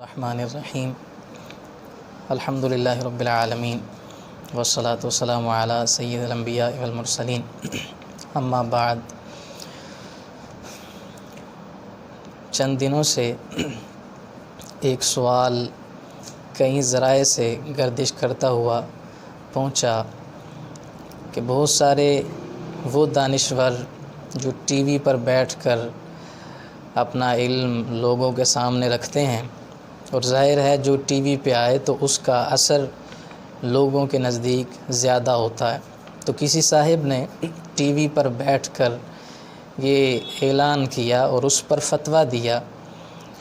الرحمن الرحیم الحمد للہ رب العالمین والصلاة والسلام علی سید الانبیاء والمرسلین اما بعد۔ چند دنوں سے ایک سوال کئی ذرائع سے گردش کرتا ہوا پہنچا کہ بہت سارے وہ دانشور جو ٹی وی پر بیٹھ کر اپنا علم لوگوں کے سامنے رکھتے ہیں، اور ظاہر ہے جو ٹی وی پہ آئے تو اس کا اثر لوگوں کے نزدیک زیادہ ہوتا ہے، تو کسی صاحب نے ٹی وی پر بیٹھ کر یہ اعلان کیا اور اس پر فتویٰ دیا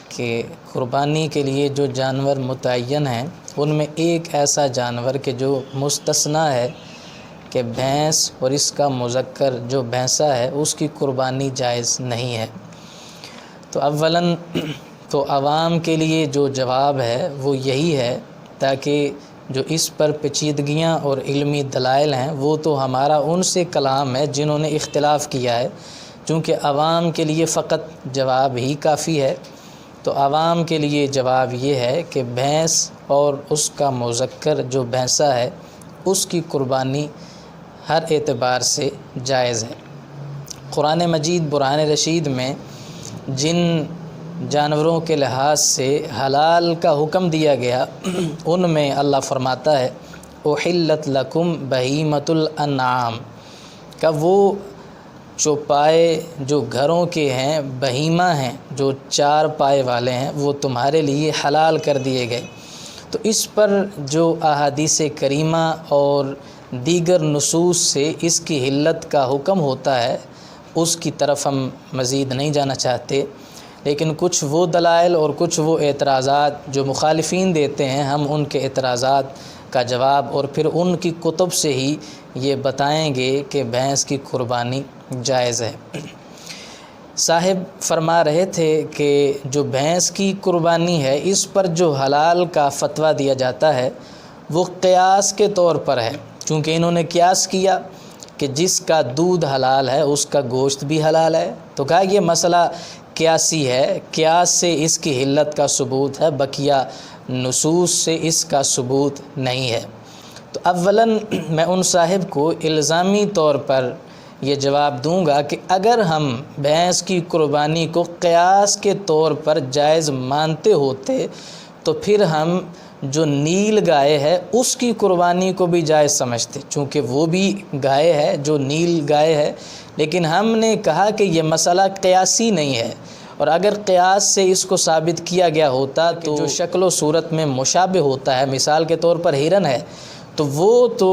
کہ قربانی کے لیے جو جانور متعین ہیں ان میں ایک ایسا جانور کہ جو مستثنیٰ ہے کہ بھینس، اور اس کا مذکر جو بھینسا ہے اس کی قربانی جائز نہیں ہے۔ تو اولاً تو عوام کے لیے جو جواب ہے وہ یہی ہے، تاکہ جو اس پر پیچیدگیاں اور علمی دلائل ہیں وہ تو ہمارا ان سے کلام ہے جنہوں نے اختلاف کیا ہے، چونکہ عوام کے لیے فقط جواب ہی کافی ہے۔ تو عوام کے لیے جواب یہ ہے کہ بھینس اور اس کا مذکر جو بھینسا ہے اس کی قربانی ہر اعتبار سے جائز ہے۔ قرآن مجید برہان رشید میں جن جانوروں کے لحاظ سے حلال کا حکم دیا گیا ان میں اللہ فرماتا ہے احلت لکم بہیمۃ الانعام، کا وہ چوپائے جو گھروں کے ہیں، بہیمہ ہیں جو چار پائے والے ہیں، وہ تمہارے لیے حلال کر دیے گئے۔ تو اس پر جو احادیث کریمہ اور دیگر نصوص سے اس کی حلت کا حکم ہوتا ہے اس کی طرف ہم مزید نہیں جانا چاہتے، لیکن کچھ وہ دلائل اور کچھ وہ اعتراضات جو مخالفین دیتے ہیں ہم ان کے اعتراضات کا جواب اور پھر ان کی کتب سے ہی یہ بتائیں گے کہ بھینس کی قربانی جائز ہے۔ صاحب فرما رہے تھے کہ جو بھینس کی قربانی ہے اس پر جو حلال کا فتویٰ دیا جاتا ہے وہ قیاس کے طور پر ہے، چونکہ انہوں نے قیاس کیا کہ جس کا دودھ حلال ہے اس کا گوشت بھی حلال ہے، تو کہا یہ مسئلہ قیاسی ہے، قیاس سے اس کی حلت کا ثبوت ہے، بقیہ نصوص سے اس کا ثبوت نہیں ہے۔ تو اولاً میں ان صاحب کو الزامی طور پر یہ جواب دوں گا کہ اگر ہم بھینس کی قربانی کو قیاس کے طور پر جائز مانتے ہوتے تو پھر ہم جو نیل گائے ہے اس کی قربانی کو بھی جائز سمجھتے، چونکہ وہ بھی گائے ہے جو نیل گائے ہے، لیکن ہم نے کہا کہ یہ مسئلہ قیاسی نہیں ہے، اور اگر قیاس سے اس کو ثابت کیا گیا ہوتا تو جو شکل و صورت میں مشابہ ہوتا ہے، مثال کے طور پر ہرن ہے تو وہ تو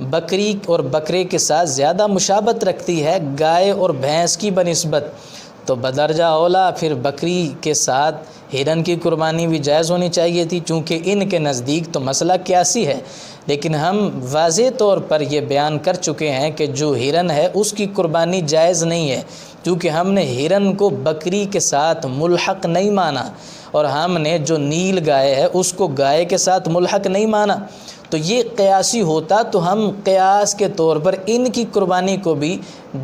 بکری اور بکرے کے ساتھ زیادہ مشابہت رکھتی ہے گائے اور بھینس کی بنسبت، تو بدرجہ اولا پھر بکری کے ساتھ ہرن کی قربانی بھی جائز ہونی چاہیے تھی، چونکہ ان کے نزدیک تو مسئلہ قیاسی ہے۔ لیکن ہم واضح طور پر یہ بیان کر چکے ہیں کہ جو ہرن ہے اس کی قربانی جائز نہیں ہے، کیونکہ ہم نے ہرن کو بکری کے ساتھ ملحق نہیں مانا، اور ہم نے جو نیل گائے ہے اس کو گائے کے ساتھ ملحق نہیں مانا۔ تو یہ قیاسی ہوتا تو ہم قیاس کے طور پر ان کی قربانی کو بھی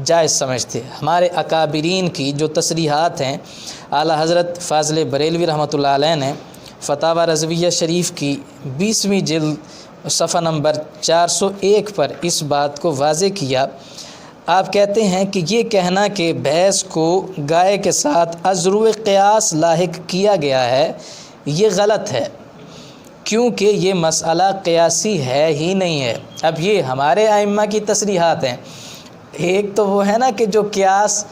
جائز سمجھتے۔ ہمارے اکابرین کی جو تصریحات ہیں، اعلیٰ حضرت فاضل بریلوی رحمۃ اللہ علیہ نے فتاوی رضویہ شریف کی 20ویں جلد صفحہ نمبر 401 پر اس بات کو واضح کیا۔ آپ کہتے ہیں کہ یہ کہنا کہ بھینس کو گائے کے ساتھ ازرو قیاس لاحق کیا گیا ہے یہ غلط ہے، کیونکہ یہ مسئلہ قیاسی ہے ہی نہیں ہے۔ اب یہ ہمارے ائمہ کی تصریحات ہیں، ایک تو وہ ہے نا کہ جو قیاس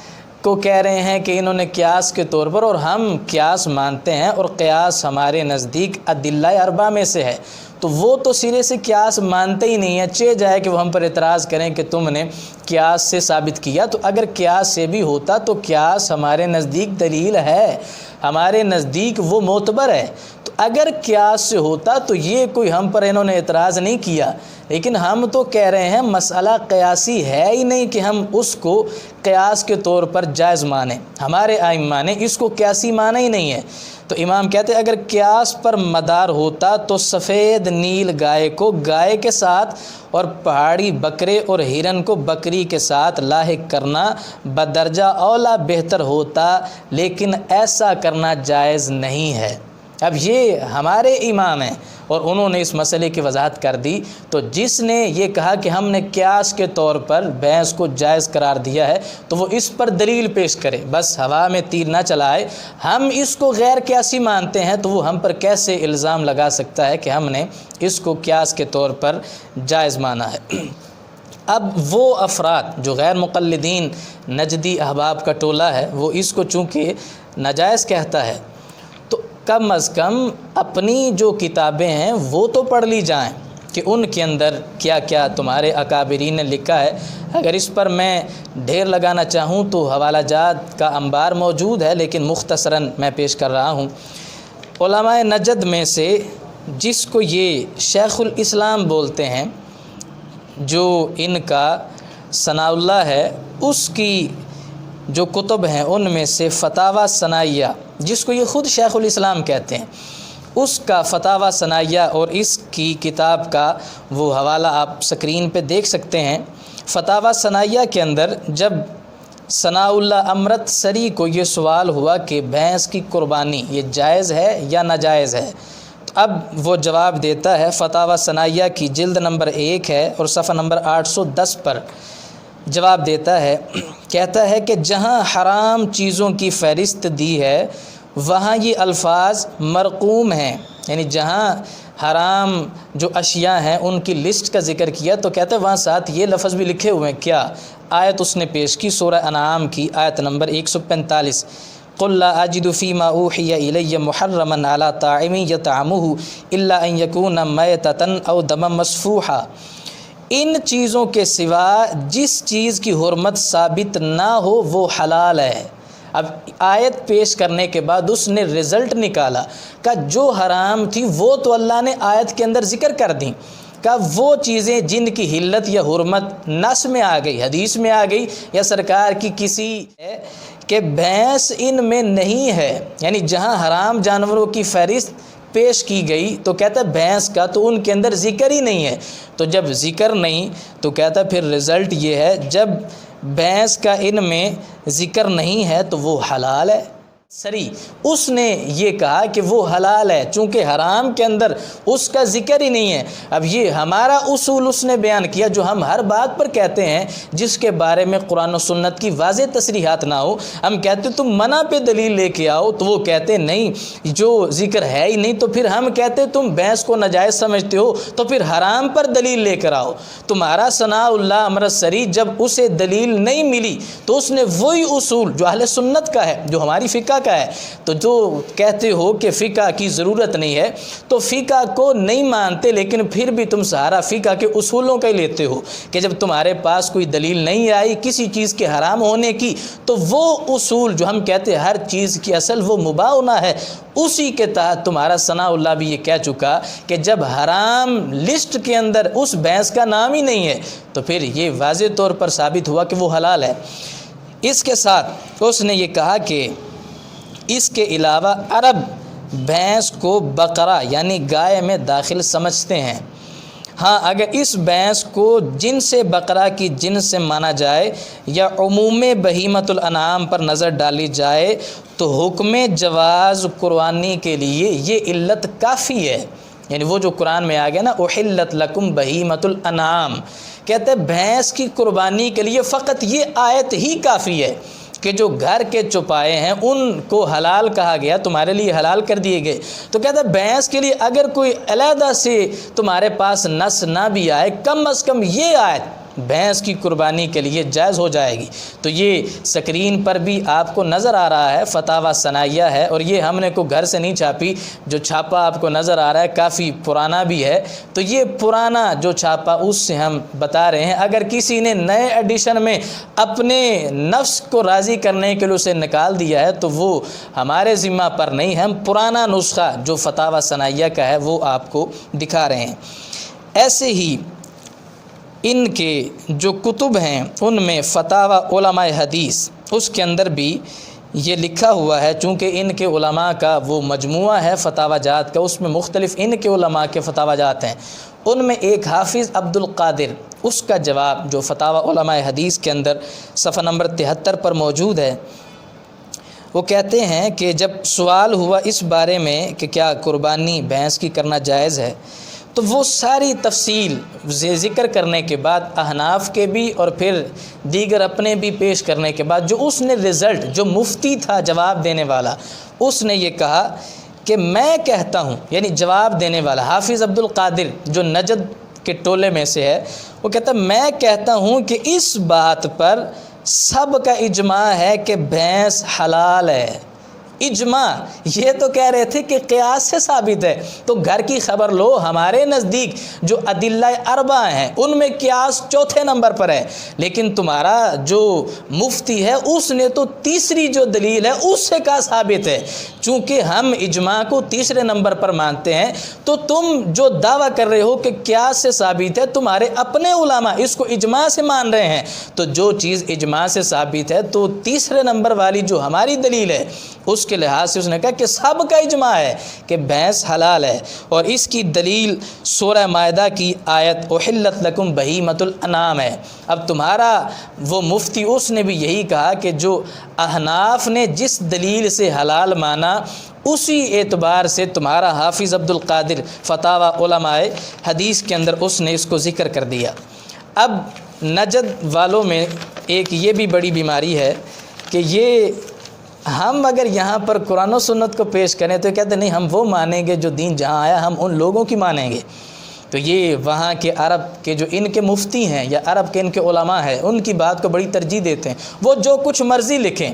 کو کہہ رہے ہیں کہ انہوں نے قیاس کے طور پر، اور ہم قیاس مانتے ہیں اور قیاس ہمارے نزدیک ادلہ اربعہ میں سے ہے، تو وہ تو سرے سے قیاس مانتے ہی نہیں ہیں، چہ جائے کہ وہ ہم پر اعتراض کریں کہ تم نے قیاس سے ثابت کیا۔ تو اگر قیاس سے بھی ہوتا تو قیاس ہمارے نزدیک دلیل ہے، ہمارے نزدیک وہ معتبر ہے، تو اگر قیاس سے ہوتا تو یہ کوئی ہم پر انہوں نے اعتراض نہیں کیا۔ لیکن ہم تو کہہ رہے ہیں مسئلہ قیاسی ہے ہی نہیں کہ ہم اس کو قیاس کے طور پر جائز مانیں، ہمارے ائمہ نے اس کو قیاسی مانا ہی نہیں ہے۔ تو امام کہتے ہیں اگر قیاس پر مدار ہوتا تو سفید نیل گائے کو گائے کے ساتھ اور پہاڑی بکرے اور ہرن کو بکری کے ساتھ لاحق کرنا بدرجہ اولا بہتر ہوتا، لیکن ایسا کرنا جائز نہیں ہے۔ اب یہ ہمارے امام ہیں اور انہوں نے اس مسئلے کی وضاحت کر دی، تو جس نے یہ کہا کہ ہم نے قیاس کے طور پر بھینس کو جائز قرار دیا ہے تو وہ اس پر دلیل پیش کرے، بس ہوا میں تیر نہ چلائے۔ ہم اس کو غیر قیاسی مانتے ہیں تو وہ ہم پر کیسے الزام لگا سکتا ہے کہ ہم نے اس کو قیاس کے طور پر جائز مانا ہے۔ اب وہ افراد جو غیر مقلدین نجدی احباب کا ٹولہ ہے وہ اس کو چونکہ ناجائز کہتا ہے، تو کم از کم اپنی جو کتابیں ہیں وہ تو پڑھ لی جائیں کہ ان کے اندر کیا کیا تمہارے اکابرین نے لکھا ہے۔ اگر اس پر میں ڈھیر لگانا چاہوں تو حوالہ جات کا انبار موجود ہے، لیکن مختصراً میں پیش کر رہا ہوں۔ علماء نجد میں سے جس کو یہ شیخ الاسلام بولتے ہیں، جو ان کا ثناء اللہ ہے، اس کی جو کتب ہیں ان میں سے فتاوی ثنائیہ، جس کو یہ خود شیخ الاسلام کہتے ہیں، اس کا فتاوی ثنائیہ اور اس کی کتاب کا وہ حوالہ آپ سکرین پہ دیکھ سکتے ہیں۔ فتاوی ثنائیہ کے اندر جب ثناء اللہ امرت سری کو یہ سوال ہوا کہ بھینس کی قربانی یہ جائز ہے یا ناجائز ہے، اب وہ جواب دیتا ہے، فتاوی ثنائیہ کی جلد نمبر 1 ہے اور صفحہ نمبر 810 پر جواب دیتا ہے، کہتا ہے کہ جہاں حرام چیزوں کی فہرست دی ہے وہاں یہ الفاظ مرقوم ہیں، یعنی جہاں حرام جو اشیاء ہیں ان کی لسٹ کا ذکر کیا تو کہتا ہے وہاں ساتھ یہ لفظ بھی لکھے ہوئے ہیں۔ کیا آیت اس نے پیش کی؟ سورہ انعام کی آیت نمبر 145، قُلْ لَا أَجِدُ فِي مَا أُوحِيَ إِلَيَّ مُحَرَّمًا عَلَىٰ طَاعِمٍ يَطْعَمُهُ إِلَّا أَن يَكُونَ مَيْتَةً أَوْ دَمًا مَّسْفُوحًا، ان چیزوں کے سوا جس چیز کی حرمت ثابت نہ ہو وہ حلال ہے۔ اب آیت پیش کرنے کے بعد اس نے رزلٹ نکالا کہ جو حرام تھی وہ تو اللہ نے آیت کے اندر ذکر کر دیں، کہ وہ چیزیں جن کی حلت یا حرمت نص میں آ گئی، حدیث میں آ گئی، یا سرکار کی کسی ہے کہ بھینس ان میں نہیں ہے، یعنی جہاں حرام جانوروں کی فہرست پیش کی گئی تو کہتا ہے بھینس کا تو ان کے اندر ذکر ہی نہیں ہے۔ تو جب ذکر نہیں تو کہتا ہے پھر رزلٹ یہ ہے، جب بھینس کا ان میں ذکر نہیں ہے تو وہ حلال ہے۔ سری اس نے یہ کہا کہ وہ حلال ہے چونکہ حرام کے اندر اس کا ذکر ہی نہیں ہے۔ اب یہ ہمارا اصول اس نے بیان کیا جو ہم ہر بات پر کہتے ہیں جس کے بارے میں قرآن و سنت کی واضح تصریحات نہ ہو، ہم کہتے تم منع پہ دلیل لے کے آؤ تو وہ کہتے نہیں جو ذکر ہے ہی نہیں، تو پھر ہم کہتے تم بھینس کو ناجائز سمجھتے ہو تو پھر حرام پر دلیل لے کر آؤ۔ تمہارا ثناء اللہ امرت سری جب اسے دلیل نہیں ملی تو اس نے وہی اصول جو اہل سنت کا ہے، جو ہماری فقہ کا ہے، تو جو کہتے ہو کہ فقہ کی ضرورت نہیں ہے تو فقہ کو نہیں مانتے، لیکن پھر بھی تم سہارا فقہ کے اصولوں کا ہی لیتے ہو کہ جب تمہارے پاس کوئی دلیل نہیں آئی کسی چیز کے حرام ہونے کی تو وہ اصول جو ہم کہتے ہیں ہر چیز کی اصل وہ مباح ہونا ہے، اسی کے تحت تمہارا ثناء اللہ بھی یہ کہہ چکا کہ جب حرام لسٹ کے اندر اس بھینس کا نام ہی نہیں ہے تو پھر یہ واضح طور پر ثابت ہوا کہ وہ حلال ہے۔ اس کے ساتھ اس نے یہ کہا کہ اس کے علاوہ عرب بھینس کو بقرہ یعنی گائے میں داخل سمجھتے ہیں۔ ہاں اگر اس بھینس کو جنس بقرہ کی جنس سے مانا جائے یا عموم بہیمۃ الانعام پر نظر ڈالی جائے تو حکم جواز قربانی کے لیے یہ علت کافی ہے، یعنی وہ جو قرآن میں آ گیا نا احلت لکم بہیمۃ الانعام، کہتے ہیں بھینس کی قربانی کے لیے فقط یہ آیت ہی کافی ہے کہ جو گھر کے چوپائے ہیں ان کو حلال کہا گیا، تمہارے لیے حلال کر دیے گئے۔ تو کہتا ہے بھینس کے لیے اگر کوئی علیحدہ سے تمہارے پاس نص نہ بھی آئے، کم از کم یہ آیت بھینس کی قربانی کے لیے جائز ہو جائے گی۔ تو یہ سکرین پر بھی آپ کو نظر آ رہا ہے، فتاوی ثنائیہ ہے، اور یہ ہم نے کوئی گھر سے نہیں چھاپی، جو چھاپا آپ کو نظر آ رہا ہے کافی پرانا بھی ہے، تو یہ پرانا جو چھاپا اس سے ہم بتا رہے ہیں۔ اگر کسی نے نئے ایڈیشن میں اپنے نفس کو راضی کرنے کے لیے اسے نکال دیا ہے تو وہ ہمارے ذمہ پر نہیں، ہم پرانا نسخہ جو فتاوی ثنائیہ کا ہے وہ آپ کو دکھا رہے ہیں۔ ایسے ہی ان کے جو کتب ہیں ان میں فتاوی علماء حدیث اس کے اندر بھی یہ لکھا ہوا ہے، چونکہ ان کے علماء کا وہ مجموعہ ہے فتاوی جات کا، اس میں مختلف ان کے علماء کے فتاوی جات ہیں، ان میں ایک حافظ عبد القادر اس کا جواب جو فتاوی علماء حدیث کے اندر صفحہ نمبر 73 پر موجود ہے، وہ کہتے ہیں کہ جب سوال ہوا اس بارے میں کہ کیا قربانی بھینس کی کرنا جائز ہے، تو وہ ساری تفصیل ذکر کرنے کے بعد احناف کے بھی اور پھر دیگر اپنے بھی پیش کرنے کے بعد جو اس نے رزلٹ، جو مفتی تھا جواب دینے والا، اس نے یہ کہا کہ میں کہتا ہوں، یعنی جواب دینے والا حافظ عبد القادر جو نجد کے ٹولے میں سے ہے، وہ کہتا ہے میں کہتا ہوں کہ اس بات پر سب کا اجماع ہے کہ بھینس حلال ہے۔ اجماع، یہ تو کہہ رہے تھے کہ قیاس سے ثابت ہے، تو گھر کی خبر لو، ہمارے نزدیک جو ادلہ اربع ہیں ان میں قیاس چوتھے نمبر پر ہے، لیکن تمہارا جو مفتی ہے اس نے تو تیسری جو دلیل ہے اس سے کہا ثابت ہے۔ چونکہ ہم اجماع کو تیسرے نمبر پر مانتے ہیں، تو تم جو دعویٰ کر رہے ہو کہ قیاس سے ثابت ہے، تمہارے اپنے علماء اس کو اجماع سے مان رہے ہیں، تو جو چیز اجماع سے ثابت ہے تو تیسرے نمبر والی جو ہماری دلیل ہے اس کے لحاظ سے اس نے کہا کہ سب کا اجماع ہے کہ بھینس حلال ہے۔ اور اس کی دلیل سورہ مائدہ کی آیت احلت لکم بہیمۃ الانعام ہے۔ اب تمہارا وہ مفتی اس نے بھی یہی کہا کہ جو احناف نے جس دلیل سے حلال مانا اسی اعتبار سے تمہارا حافظ عبد القادر فتاوی علماء حدیث کے اندر اس نے اس کو ذکر کر دیا۔ اب نجد والوں میں ایک یہ بھی بڑی بیماری ہے کہ یہ ہم اگر یہاں پر قرآن و سنت کو پیش کریں تو کہتے ہیں نہیں ہم وہ مانیں گے جو دین جہاں آیا، ہم ان لوگوں کی مانیں گے۔ تو یہ وہاں کے عرب کے جو ان کے مفتی ہیں یا عرب کے ان کے علماء ہیں ان کی بات کو بڑی ترجیح دیتے ہیں، وہ جو کچھ مرضی لکھیں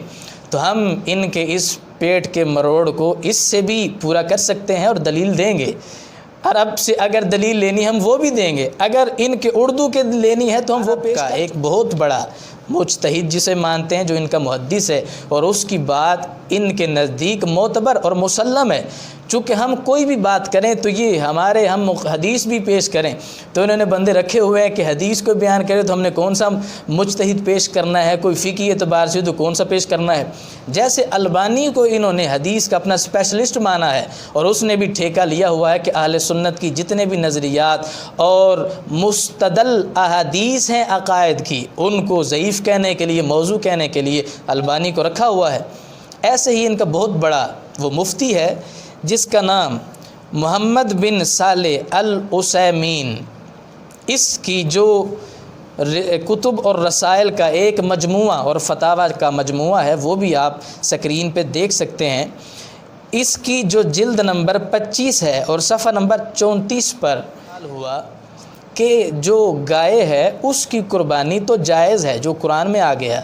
تو ہم ان کے اس پیٹ کے مروڑ کو اس سے بھی پورا کر سکتے ہیں اور دلیل دیں گے۔ عرب سے اگر دلیل لینی ہم وہ بھی دیں گے، اگر ان کے اردو کے لینی ہے تو ہم وہ پیش کریں۔ ایک بہت بڑا مجتہد جسے مانتے ہیں جو ان کا محدث ہے اور اس کی بات ان کے نزدیک معتبر اور مسلم ہے، چونکہ ہم کوئی بھی بات کریں تو یہ ہم حدیث بھی پیش کریں تو انہوں نے بندے رکھے ہوئے ہیں کہ حدیث کو بیان کرے تو ہم نے کون سا مجتہد پیش کرنا ہے، کوئی فقہی اعتبار سے تو کون سا پیش کرنا ہے۔ جیسے البانی کو انہوں نے حدیث کا اپنا اسپیشلسٹ مانا ہے اور اس نے بھی ٹھیکہ لیا ہوا ہے کہ اہل سنت کی جتنے بھی نظریات اور مستدل احادیث ہیں عقائد کی ان کو ضعیف کہنے کے لیے، موضوع کہنے کے لیے البانی کو رکھا ہوا ہے۔ ایسے ہی ان کا بہت بڑا وہ مفتی ہے جس کا نام محمد بن صالح العثیمین، اس کی جو کتب اور رسائل کا ایک مجموعہ اور فتاوی کا مجموعہ ہے وہ بھی آپ سکرین پہ دیکھ سکتے ہیں۔ اس کی جو جلد نمبر 25 ہے اور صفحہ نمبر 34 پر ہوا کہ جو گائے ہے اس کی قربانی تو جائز ہے جو قرآن میں آ گیا،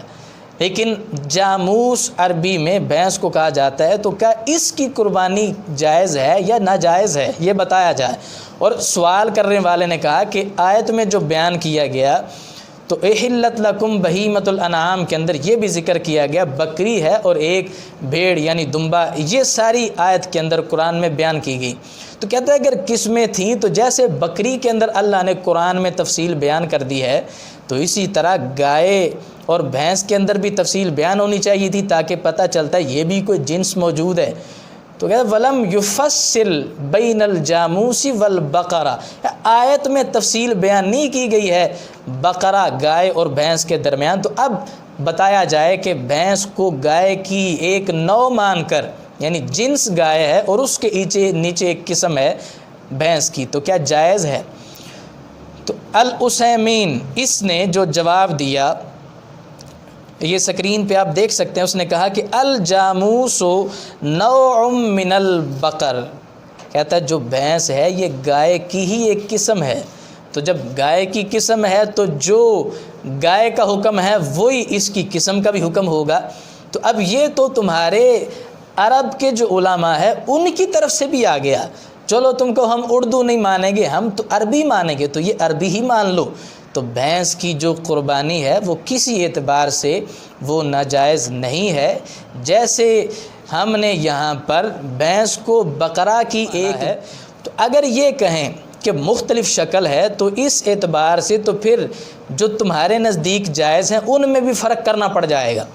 لیکن جاموس عربی میں بھینس کو کہا جاتا ہے، تو کیا اس کی قربانی جائز ہے یا ناجائز ہے یہ بتایا جائے۔ اور سوال کرنے والے نے کہا کہ آیت میں جو بیان کیا گیا تو احلت لکم بہیمۃ الانعام کے اندر یہ بھی ذکر کیا گیا بکری ہے اور ایک بھیڑ یعنی دمبا، یہ ساری آیت کے اندر قرآن میں بیان کی گئی۔ تو کہتا ہے اگر قسمیں تھیں تو جیسے بکری کے اندر اللہ نے قرآن میں تفصیل بیان کر دی ہے تو اسی طرح گائے اور بھینس کے اندر بھی تفصیل بیان ہونی چاہیے تھی تاکہ پتہ چلتا ہے یہ بھی کوئی جنس موجود ہے۔ تو کہتا ہے ولم یفصل بین الجاموس والبقرہ، آیت میں تفصیل بیان نہیں کی گئی ہے بقرہ گائے اور بھینس کے درمیان، تو اب بتایا جائے کہ بھینس کو گائے کی ایک نوع مان کر، یعنی جنس گائے ہے اور اس کے نیچے ایک قسم ہے بھینس کی، تو کیا جائز ہے؟ تو العثیمین اس نے جو جواب دیا یہ سکرین پہ آپ دیکھ سکتے ہیں، اس نے کہا کہ الجاموس نوع من البقر، کہتا ہے جو بھینس ہے یہ گائے کی ہی ایک قسم ہے، تو جب گائے کی قسم ہے تو جو گائے کا حکم ہے وہی اس کی قسم کا بھی حکم ہوگا۔ تو اب یہ تو تمہارے عرب کے جو علماء ہیں ان کی طرف سے بھی آ گیا، چلو تم کو ہم اردو نہیں مانیں گے ہم تو عربی مانیں گے، تو یہ عربی ہی مان لو۔ تو بھینس کی جو قربانی ہے وہ کسی اعتبار سے وہ ناجائز نہیں ہے، جیسے ہم نے یہاں پر بھینس کو بقرہ کی ایک ہے، تو اگر یہ کہیں کہ مختلف شکل ہے تو اس اعتبار سے تو پھر جو تمہارے نزدیک جائز ہیں ان میں بھی فرق کرنا پڑ جائے گا۔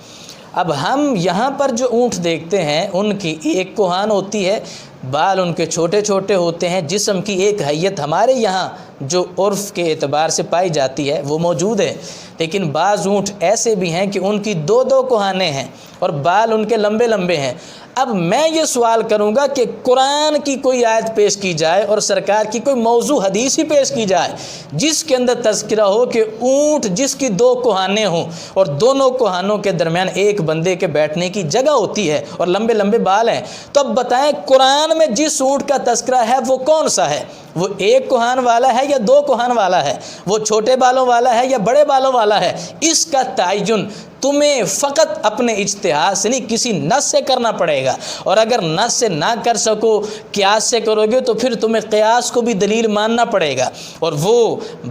اب ہم یہاں پر جو اونٹ دیکھتے ہیں ان کی ایک کوہان ہوتی ہے بال ان کے چھوٹے چھوٹے ہوتے ہیں، جسم کی ایک حیت ہمارے یہاں جو عرف کے اعتبار سے پائی جاتی ہے وہ موجود ہے، لیکن بعض اونٹ ایسے بھی ہیں کہ ان کی دو دو کوہانیں ہیں اور بال ان کے لمبے لمبے ہیں۔ اب میں یہ سوال کروں گا کہ قرآن کی کوئی آیت پیش کی جائے اور سرکار کی کوئی موضوع حدیث ہی پیش کی جائے جس کے اندر تذکرہ ہو کہ اونٹ جس کی دو کوہانیں ہوں اور دونوں کوہانوں کے درمیان ایک بندے کے بیٹھنے کی جگہ ہوتی ہے اور لمبے لمبے بال ہیں، تو اب بتائیں قرآن میں جس اونٹ کا تذکرہ ہے وہ کون سا ہے؟ وہ ایک کوہان والا ہے یا دو کوہان والا ہے؟ وہ چھوٹے بالوں والا ہے یا بڑے بالوں والا ہے؟ اس کا تعین تمہیں فقط اپنے اجتہاد سے نہیں، کسی نص سے کرنا پڑے گا، اور اگر نص سے نہ کر سکو، قیاس سے کرو گے تو پھر تمہیں قیاس کو بھی دلیل ماننا پڑے گا۔ اور وہ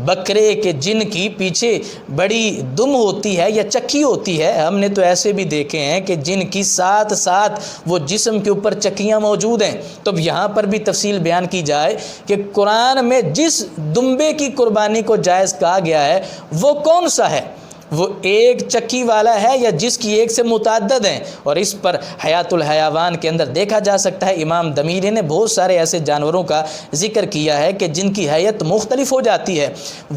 بکرے کے جن کی پیچھے بڑی دم ہوتی ہے یا چکی ہوتی ہے، ہم نے تو ایسے بھی دیکھے ہیں کہ جن کی ساتھ ساتھ وہ جسم کے اوپر چکیاں موجود ہیں۔ تو اب یہاں پر بھی تفصیل بیان کی جائے کہ قرآن میں جس دمبے کی قربانی کو جائز کہا گیا ہے وہ کون سا ہے؟ وہ ایک چکی والا ہے یا جس کی ایک سے متعدد ہیں؟ اور اس پر حیات الحیوان کے اندر دیکھا جا سکتا ہے، امام دمیری نے بہت سارے ایسے جانوروں کا ذکر کیا ہے کہ جن کی حیت مختلف ہو جاتی ہے۔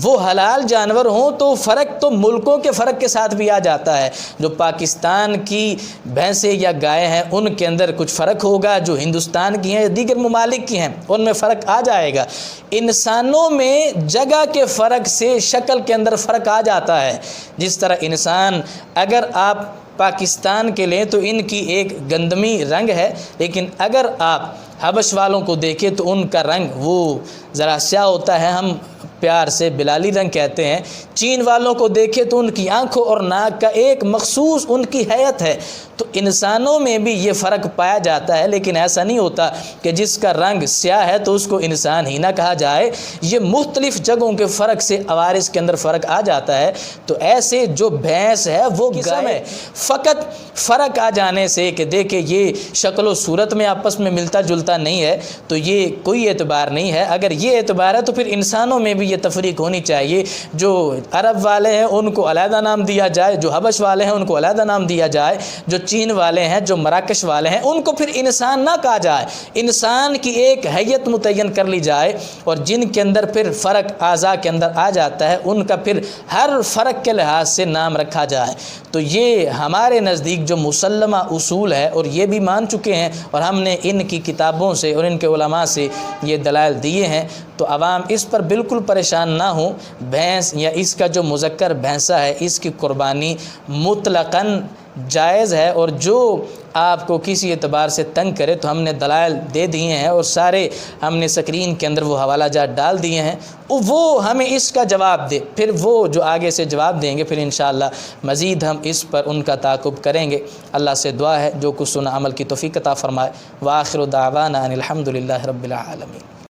وہ حلال جانور ہوں تو فرق تو ملکوں کے فرق کے ساتھ بھی آ جاتا ہے، جو پاکستان کی بھینسیں یا گائے ہیں ان کے اندر کچھ فرق ہوگا، جو ہندوستان کی ہیں یا دیگر ممالک کی ہیں ان میں فرق آ جائے گا۔ انسانوں میں جگہ کے فرق سے شکل کے اندر فرق آ جاتا ہے۔ جس طرح انسان اگر آپ پاکستان کے لیں تو ان کی ایک گندمی رنگ ہے، لیکن اگر آپ حبش والوں کو دیکھیں تو ان کا رنگ وہ ذرا سیاہ ہوتا ہے، ہم پیار سے بلالی رنگ کہتے ہیں۔ چین والوں کو دیکھیں تو ان کی آنکھوں اور ناک کا ایک مخصوص ان کی حیت ہے۔ تو انسانوں میں بھی یہ فرق پایا جاتا ہے، لیکن ایسا نہیں ہوتا کہ جس کا رنگ سیاہ ہے تو اس کو انسان ہی نہ کہا جائے۔ یہ مختلف جگہوں کے فرق سے عوارض کے اندر فرق آ جاتا ہے۔ تو ایسے جو بھینس ہے وہ قسم ہے، فقط فرق آ جانے سے کہ دیکھیں یہ شکل و صورت میں آپس میں ملتا جلتا نہیں ہے تو یہ کوئی اعتبار نہیں ہے۔ اگر یہ اعتبار ہے تو پھر انسانوں میں بھی یہ تفریق ہونی چاہیے، جو عرب والے ہیں ان کو علیحدہ نام دیا جائے، جو حبش والے ہیں ان کو علیحدہ نام دیا جائے، جو چین والے ہیں، جو مراکش والے ہیں ان کو پھر انسان نہ کہا جائے، انسان کی ایک حیت متعین کر لی جائے، اور جن کے اندر پھر فرق اعضاء کے اندر آ جاتا ہے ان کا پھر ہر فرق کے لحاظ سے نام رکھا جائے۔ تو یہ ہمارے نزدیک جو مسلمہ اصول ہے اور یہ بھی مان چکے ہیں، اور ہم نے ان کی کتابوں سے اور ان کے علماء سے یہ دلائل دیے ہیں، تو عوام اس پر بالکل پریشان نہ ہوں۔ بھینس یا اس کا جو مذکر بھینسہ ہے اس کی قربانی مطلقاً جائز ہے، اور جو آپ کو کسی اعتبار سے تنگ کرے تو ہم نے دلائل دے دیے ہیں اور سارے ہم نے سکرین کے اندر وہ حوالہ جات ڈال دیے ہیں، وہ ہمیں اس کا جواب دے، پھر وہ جو آگے سے جواب دیں گے پھر انشاءاللہ مزید ہم اس پر ان کا تعاقب کریں گے۔ اللہ سے دعا ہے جو کچھ سنا عمل کی توفیق عطا فرمائے۔ وآخر دعوانا ان الحمد للہ رب العالمین۔